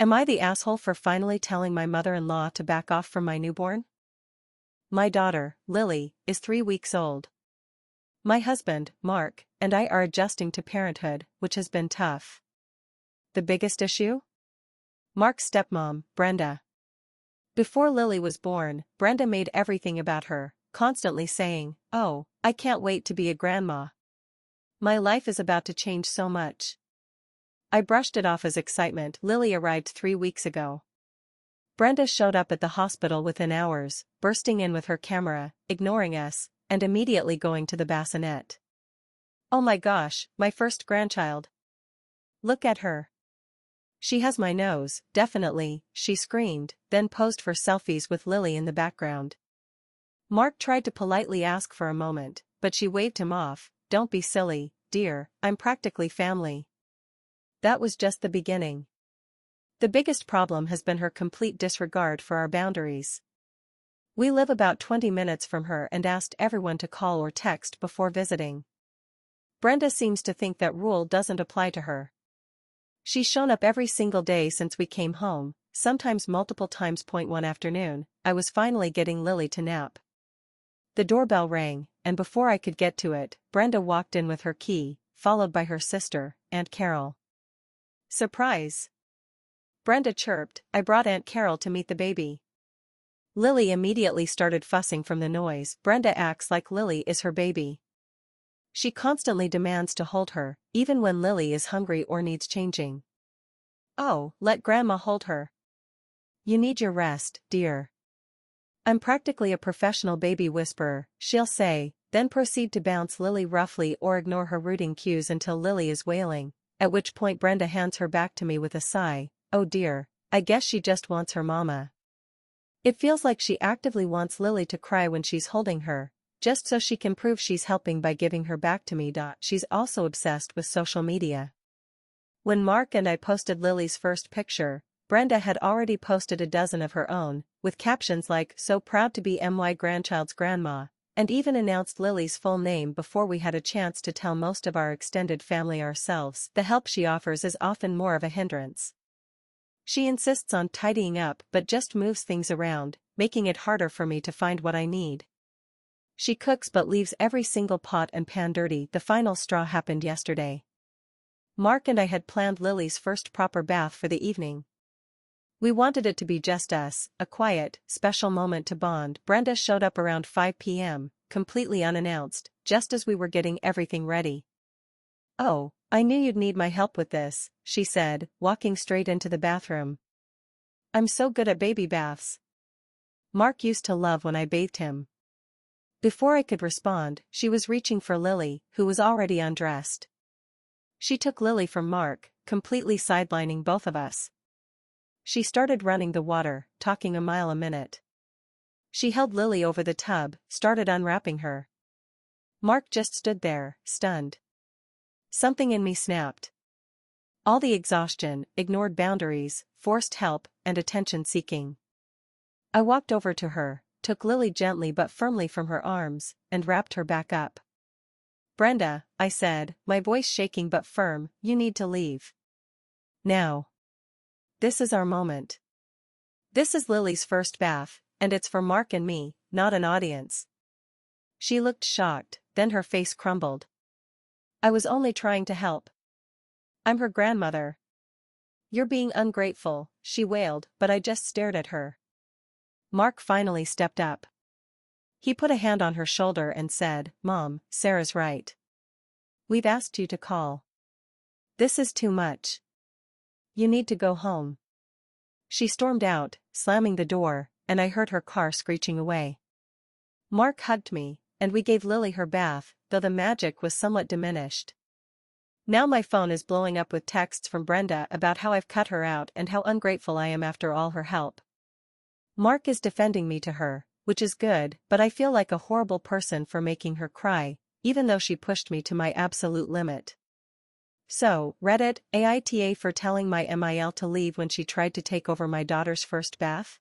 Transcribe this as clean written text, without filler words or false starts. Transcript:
Am I the asshole for finally telling my mother-in-law to back off from my newborn? My daughter, Lily, is 3 weeks old. My husband, Mark, and I are adjusting to parenthood, which has been tough. The biggest issue? Mark's stepmom, Brenda. Before Lily was born, Brenda made everything about her, constantly saying, "Oh, I can't wait to be a grandma. My life is about to change so much." I brushed it off as excitement. Lily arrived 3 weeks ago. Brenda showed up at the hospital within hours, bursting in with her camera, ignoring us, and immediately going to the bassinet. "Oh my gosh, my first grandchild. Look at her. She has my nose, definitely," she screamed, then posed for selfies with Lily in the background. Mark tried to politely ask for a moment, but she waved him off. "Don't be silly, dear, I'm practically family." That was just the beginning. The biggest problem has been her complete disregard for our boundaries. We live about 20 minutes from her and asked everyone to call or text before visiting. Brenda seems to think that rule doesn't apply to her. She's shown up every single day since we came home, sometimes multiple times. One afternoon, I was finally getting Lily to nap. The doorbell rang, and before I could get to it, Brenda walked in with her key, followed by her sister, Aunt Carol. "Surprise!" Brenda chirped. "I brought Aunt Carol to meet the baby." Lily immediately started fussing from the noise. Brenda acts like Lily is her baby. She constantly demands to hold her, even when Lily is hungry or needs changing. "Oh, let Grandma hold her. You need your rest, dear." I'm practically a professional baby whisperer, she'll say, then proceed to bounce Lily roughly or ignore her rooting cues until Lily is wailing, at which point Brenda hands her back to me with a sigh. "Oh dear, I guess she just wants her mama." It feels like she actively wants Lily to cry when she's holding her, just so she can prove she's helping by giving her back to me. She's also obsessed with social media. When Mark and I posted Lily's first picture, Brenda had already posted a dozen of her own, with captions like "So proud to be my grandchild's grandma," and even announced Lily's full name before we had a chance to tell most of our extended family ourselves. The help she offers is often more of a hindrance. She insists on tidying up but just moves things around, making it harder for me to find what I need. She cooks but leaves every single pot and pan dirty. The final straw happened yesterday. Mark and I had planned Lily's first proper bath for the evening. We wanted it to be just us, a quiet, special moment to bond. Brenda showed up around 5 p.m., completely unannounced, just as we were getting everything ready. "Oh, I knew you'd need my help with this," she said, walking straight into the bathroom. "I'm so good at baby baths. Mark used to love when I bathed him." Before I could respond, she was reaching for Lily, who was already undressed. She took Lily from Mark, completely sidelining both of us. She started running the water, talking a mile a minute. She held Lily over the tub, started unwrapping her. Mark just stood there, stunned. Something in me snapped. All the exhaustion, ignored boundaries, forced help, and attention-seeking. I walked over to her, took Lily gently but firmly from her arms, and wrapped her back up. "Brenda," I said, my voice shaking but firm, "you need to leave. Now. This is our moment. This is Lily's first bath, and it's for Mark and me, not an audience." She looked shocked, then her face crumbled. "I was only trying to help. I'm her grandmother." "You're being ungrateful," she wailed, but I just stared at her. Mark finally stepped up. He put a hand on her shoulder and said, "Mom, Sarah's right. We've asked you to call. This is too much. You need to go home." She stormed out, slamming the door, and I heard her car screeching away. Mark hugged me, and we gave Lily her bath, though the magic was somewhat diminished. Now my phone is blowing up with texts from Brenda about how I've cut her out and how ungrateful I am after all her help. Mark is defending me to her, which is good, but I feel like a horrible person for making her cry, even though she pushed me to my absolute limit. So, Reddit, AITA for telling my MIL to leave when she tried to take over my daughter's first bath?